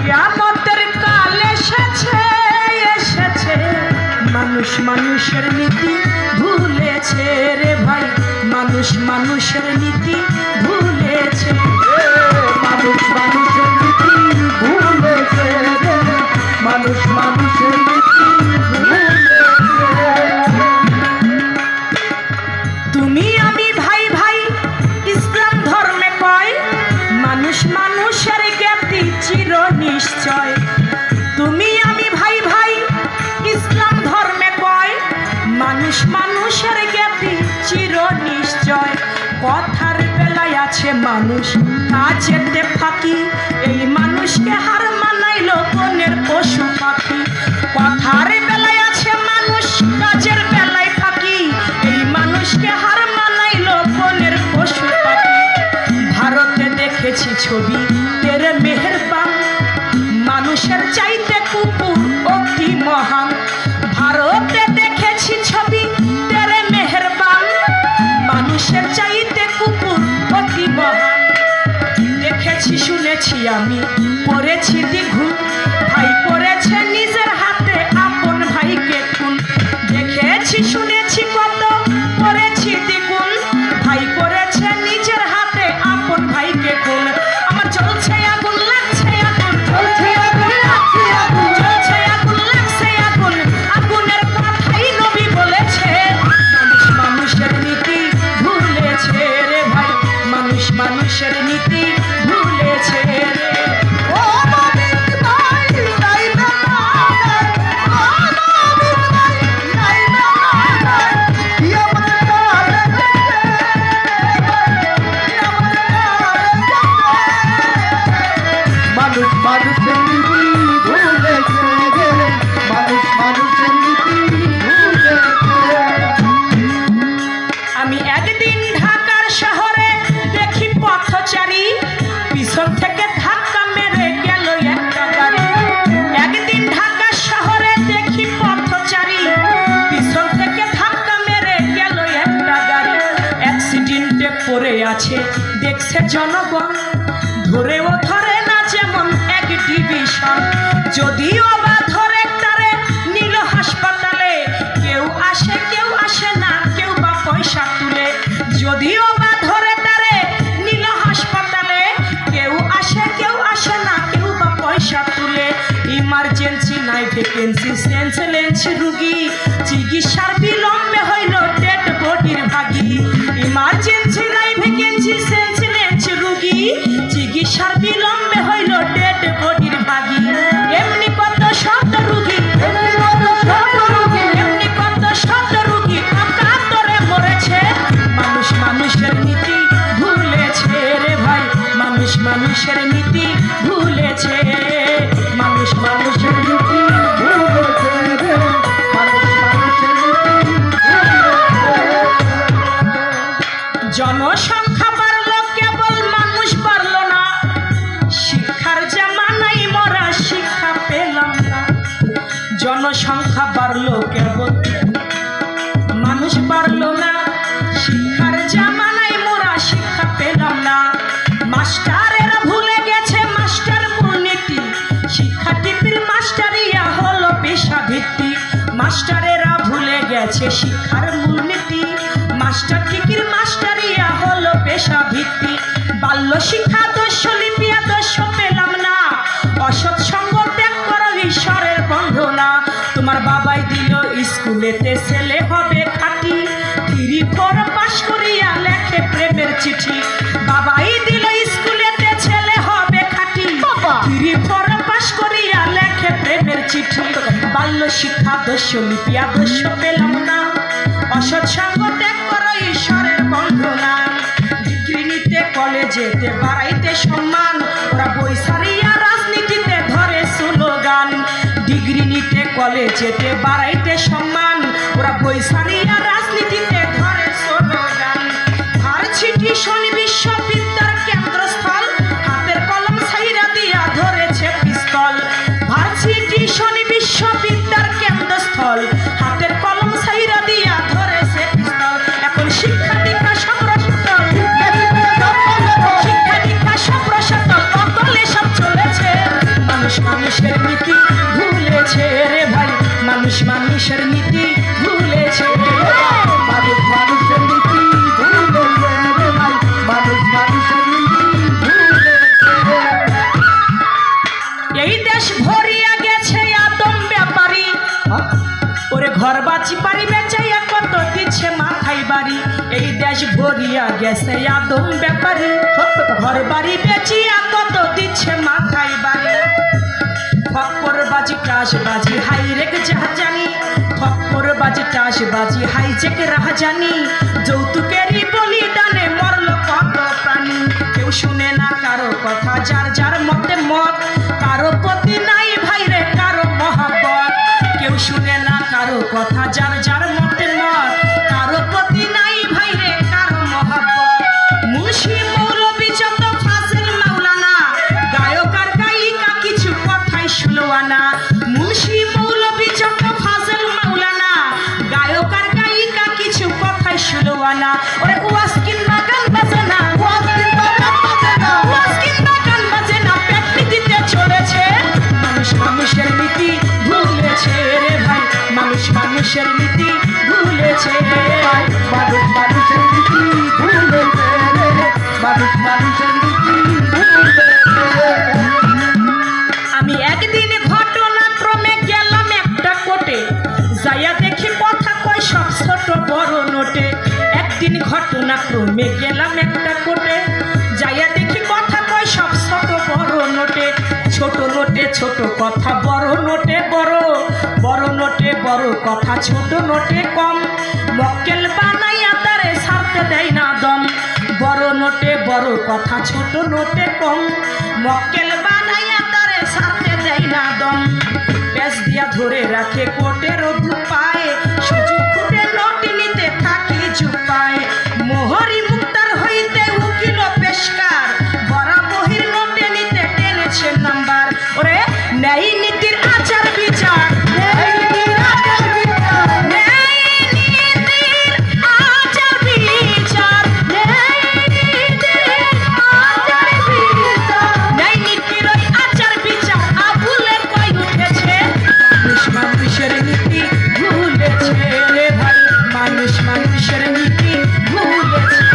কিয়ামতের কাল এসেছে এসেছে, মানুষ মানুষের নীতি ভুলেছে রে ভাই, মানুষ মানুষের নীতি ভুলেছে, মানুষ মানুষের নীতি ভুলেছে রে, মানুষ মানুষের নীতি ভুলেছে। তুমি আমি ভাই ভাই ইসলাম ধর্মে কয়, মানুষ মানুষের জ্ঞাতি চির নিশ্চয়। তুমি আমি ভাই ভাই ইসলাম ধর্মে কয়, মানুষ মানুষের জ্ঞাতি চির নিশ্চয়। কথার বেলায় আছে মানুষ কাজেতে ফাঁকি, এই মানুষকে হার মানাইল বনের পশু পাখি। কথার বেলায় আছে মানুষ কাজের বেলায় ফাঁকি, এই মানুষকে হার মানাইল বনের পশু পাখি। ভারতে দেখেছি ছবি তেরে মেহেরবান, মানুষের চাইতে কুকুর অতি মহান। ভারতে দেখেছি ছবি তেরে মেহেরবান, মানুষের চাইতে কুকুর অতি মহান। দেখেছি শুনেছি আমি পড়েছি দ্বিগুণ, ভাই করেছে নিজের হাতে আপন ভাইকে খুন। দেখেছি শুনেছি কত করেছি দ্বিগুণ, ভাই করেছে নিজের হাতে আপন ভাইকে খুন। আমার জ্বলছে আগুন লাগছে আগুন, জ্বলছে আগুন লাগছে আগুন, জ্বলছে আগুন লাগছে আগুন, আগুনের কথাই নবী বলেছে। মানুষ মানুষের নীতি ভুলেছে রে ভাই, মানুষ মানুষের নীতি ভুলেছে রে। ও নবীর ভাই যাইবে না রে, ও নবীর ভাই যাইবে না রে, কিয়ামতের কাল এসেছে, কিয়ামতের কাল এসেছে। মানুষ মানুষের নীতি ভুলেছে রে, মানুষ মানুষের নীতি ভুলেছে। আমি একদিন ঢাকার শহরে দেখি পথচারী, পিছন থেকে ধাক্কা মেরে গেল একটা গাড়ি। একদিন ঢাকা শহরে দেখি পথচারী, পিছন থেকে ধাক্কা মেরে গেল একটা গাড়ি। অ্যাক্সিডেন্টে পড়ে আছে দেখছে জনগণ, ধরেও ধরে না যেমন এক ডিভিশন। যদিও বা ধরে তারে নিল হাসপাতালে, কেউ আসে না কেউ বা পয়সা তুলে। যদিও বা ধরে তারে নিল হাসপাতালে, কেউ আসে না কেউ বা পয়সা তুলে। ইমার্জেন্সি নাই ভ্যাকেন্সি সেন্সলেন্স রুগী, চিকিৎসার বিলম্বে হইল ডেড বডির ভাগি। ইমার্জেন্সি নাই ভ্যাকেন্সি সেন্সলেন্স রুগী, চিকিৎসার বিলম্বে হইল ডেড বডির ভাগি। এমনি কত শত রুগী, এমনি কত শত রোগী, এমনি কত শত রুগী কাতরে মরেছে। মানুষ মানুষের নীতি ভুলেছে রে ভাই, মানুষ মানুষের নীতি ভুলেছে, মানুষ মানুষের নীতি ভুলেছে রে, মানুষ মানুষের নীতি ভুলেছে। জনসংখ্যা বাড়লো কেবল মানুষ বাড়লো না, শিক্ষার জামানায় মরা শিক্ষা পেলাম না। জনসংখ্যা বাড়লো কেবল মানুষ বাড়লো না, শিক্ষার জামানায় মোরা শিক্ষা পেলাম না। মাস্টারেরা ভুলে গেছে মাস্টার মূলনীতি, শিক্ষা টিপির মাস্টারিয়া হলো পেশা ভিত্তিক। মাস্টারেরা ভুলে গেছে শিক্ষার মূলনীতি, মাস্টার টিকির মাস্টারিয়া হলো পেশা ভিত্তিক। বাল্য শিক্ষা আদর্শ লিপি আদর্শ পেলাম না, অসৎ সঙ্গ ত্যাগ করো ঈশ্বরের বন্ধনা। তোমার বাবাই দিল স্কুলেতে ছেলে হবে খাঁটি, 3-4 পাস করিয়া লেখে প্রেমের চিঠি। বাবাই দিল স্কুলেতে ছেলে হবে খাঁটি, 3-4 পাস করিয়া লেখে প্রেমের চিঠি। বাল্য শিক্ষা আদর্শ লিপি আদর্শ পেলাম না, অসৎ সঙ্গ ত্যাগ করো ঈশ্বরের বন্ধনা। ডিগ্রি নিতে কলেজেতে বাড়াইতে সম্মান, ওরা বই সারিয়া রাজনীতিতে ধরে স্লোগান। ডিগ্রি নিতে কলেজেতে বাড়াইতে সম্মান, ওরা বই সারিয়া রাজনীতিতে ধরে স্লোগান। ভার্সিটি শনি বিশ্ববিদ্যার কেন্দ্রস্থল, হাতের কলম ছাইরা দিয়া ধরেছে পিস্তল। ভার্সিটি শনি বিশ্ববিদ্যার কেন্দ্রস্থল, হাতের কলম ছাইরা দিয়া ধরেছে পিস্তল। এখন শিক্ষা দীক্ষা সম্প্রসারণ, শিক্ষা দীক্ষা সম্প্রসারণ অতলে সব চলেছে। মানুষ মানুষের নীতি ভুলেছে রে ভাই, মানুষ মানুষের নীতি ভুলেছে। মানুষ মানুষের নীতি ভুলেছে রে ভাই, মানুষ মানুষের নীতি ভুলেছে। এই দেশ ভরিয়া গেছে আদম ব্যাপারী, ওরে ঘর বাঁচি পারি বেচাইয়া কত দিচ্ছে মাথায় বাড়ি। এই দেশ ভরিয়া গেছে আদম ব্যাপারী, ঘর বাড়ি বেচিয়া কত দিচ্ছে মাথায় বাড়ি। ফক্কর বাজি টাস বাজি হাই রেক জাহাজানি, ফক্কর বাজি টাস বাজি হাই জেক রাহাজানি। যৌতুকেরই বলিদানে মরল কত প্রাণী, কেউ শুনে না কারো কথা, যার যার মতে মত। কারো প্রতি নাই ভাই রে কারো মহব্বত, কেউ শুনে না কারো কথা, যার যার মতে মত। কারো প্রতি নাই ভাই রে কারো মহব্বত। মুন্সি মৌলবি যত ফাজিল মাওলানা, গায়ক আর গায়িকা কিছু কথাই শুলো আনা। মুন্সি মৌলবি যত ফাজিল মাওলানা, গায়ক আর গায়িকা কিছু কথাই শুলো আনা। ওরে ওয়াজ কিংবা গান বাজে না, ওয়াজ কিংবা গান বাজে না, ওয়াজ কিংবা গান বাজে না, পেটনি দিতে চলেছে। মানুষ মানুষের নীতি ভুলেছে রে ভাই, মানুষ মানুষের নীতি ভুলেছে। মানুষ মানুষের নীতি ভুলেছে রে, মানুষ মানুষের নীতি ভুলেছে। আমি একদিন ঘটনাক্রমে গেলাম একটা কোটে, যাইয়া দেখি কথা কয় সব ছোট বড় নোটে। একদিন ঘটনাক্রমে গেলাম একটা কোটে, যাইয়া দেখি কথা কয় সব ছোট বড় নোটে। ছোট নোটে ছোট কথা, বড় নোটে বড়, বড় নোটে বড় কথা, ছোট নোটে কম। মক্কেল বানাইয়া তারে ছাড়তে দেয় না দম, বড় নোটে বড় কথা, ছোট নোটে কম। মক্কেল বানাইয়া তারে ছাড়তে দেয় না দম। পেঁচ দিয়া ধরে রাখে কোটের পায়ে, সুযোগ খুঁটে নোট নিতে থাকি চুপায়। মোহরি মুক্তার হইতে উকিল পেশকার, বড়া বহির নোটে নিতে টেনেছে নাম্বার। ওরে ন্যায় নীতির আচার বিচার, ন্যায় নীতির আচার বিচার, ন্যায় নীতির আচার বিচার, ন্যায় নীতির আচার বিচার, ন্যায় নীতির ওই আচার বিচার আবুলে কই উঠেছে। মানুষ মানুষের নীতি ভুলেছে রে ভাই, মানুষ মানুষের নীতি ভুলেছে।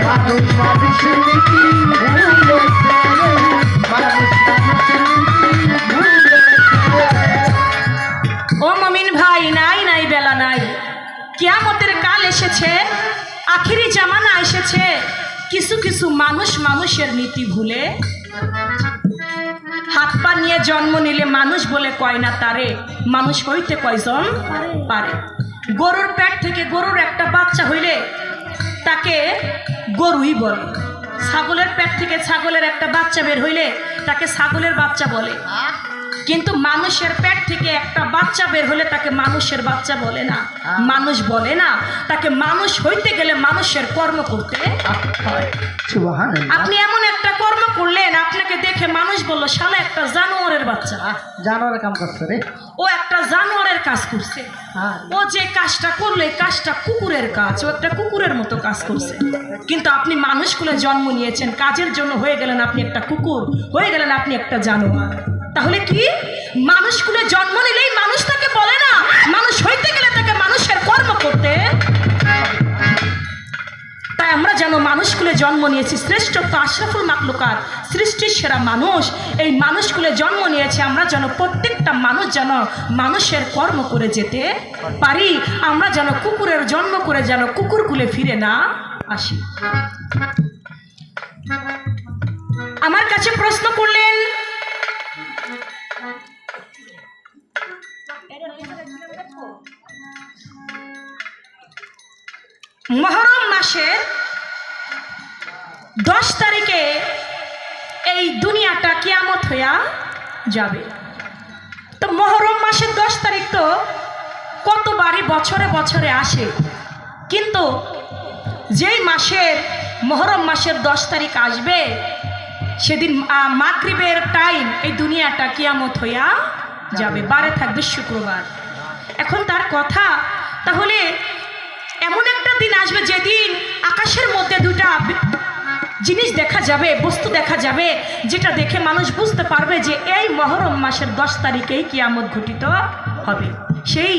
মানুষ মানুষের নীতি ভুলেছে রে, মানুষ মানুষের নীতি ভুলেছে। ও মমিন ভাই, নাই নাই বেলা নাই, কিয়ামতের কাল এসেছে, আখিরি জামানা এসেছে। কিছু কিছু মানুষ মানুষের নীতি ভুলে হাত পা নিয়ে জন্ম নিলে মানুষ বলে কয় না তারে, মানুষ হইতে কয়জন পারে। গরুর পেট থেকে গরুর একটা বাচ্চা হইলে তাকে গরুই বলে, ছাগলের পেট থেকে ছাগলের একটা বাচ্চা বের হইলে তাকে ছাগলের বাচ্চা বলে। কিন্তু মানুষের পেট থেকে একটা বাচ্চা বের হলে তাকে মানুষের বাচ্চা বলে না, মানুষ বলে না। তাকে মানুষ হইতে গেলে মানুষের কর্ম করতে হয়। সুবহানাল্লাহ। আপনি এমন একটা কর্ম করলেন, আপনাকে দেখে মানুষ বলল শালা একটা জানোয়ারের বাচ্চা, জানোয়ারের কাম করছে রে। ও একটা জানোয়ারের কাজ করছে। হ্যাঁ। ও যে কাজটা করলো এই কাজটা কুকুরের কাজ, ও একটা কুকুরের মতো কাজ করছে। কিন্তু আপনি মানুষগুলো জন্ম নিয়েছেন, কাজের জন্য হয়ে গেলেন আপনি একটা কুকুর, হয়ে গেলেন আপনি একটা জানোয়ার। তাহলে কি মানুষগুলো জন্ম নিলেই মানুষ তাকে বলে না, মানুষ হইতে গেলে তাকে মানুষের কর্ম করতে। তাই আমরা যেন মানুষগুলো জন্ম নিয়েছি, শ্রেষ্ঠত্ব আশরাফুল মাখলুকাত, সৃষ্টির সেরা মানুষ, এই মানুষগুলো জন্ম নিয়েছে। আমরা যেন প্রত্যেকটা মানুষ যেন মানুষের কর্ম করে যেতে পারি। আমরা যেন কুকুরের জন্ম করে যেন কুকুরকুলে ফিরে না আসি। আমার কাছে প্রশ্ন করলেন, মুহররম মাসের 10 তারিখে এই দুনিয়াটা কিয়ামত হইয়া যাবে। তো মুহররম মাসের 10 তারিখ তো কতবারই বছরে বছরে আসে, কিন্তু যেই মাসের মুহররম মাসের 10 তারিখ আসবে সেদিন মাগরিবের টাইম এই দুনিয়াটা কিয়ামত হইয়া যাবে, বারে থাকবে শুক্রবার। এখন তার কথা, তাহলে এমন একটা দিন আসবে যেদিন আকাশের মধ্যে দুটা জিনিস দেখা যাবে, বস্তু দেখা যাবে, যেটা দেখে মানুষ বুঝতে পারবে যে এই মহরম মাসের 10 তারিখেই কিয়ামত ঘটিত হবে। সেই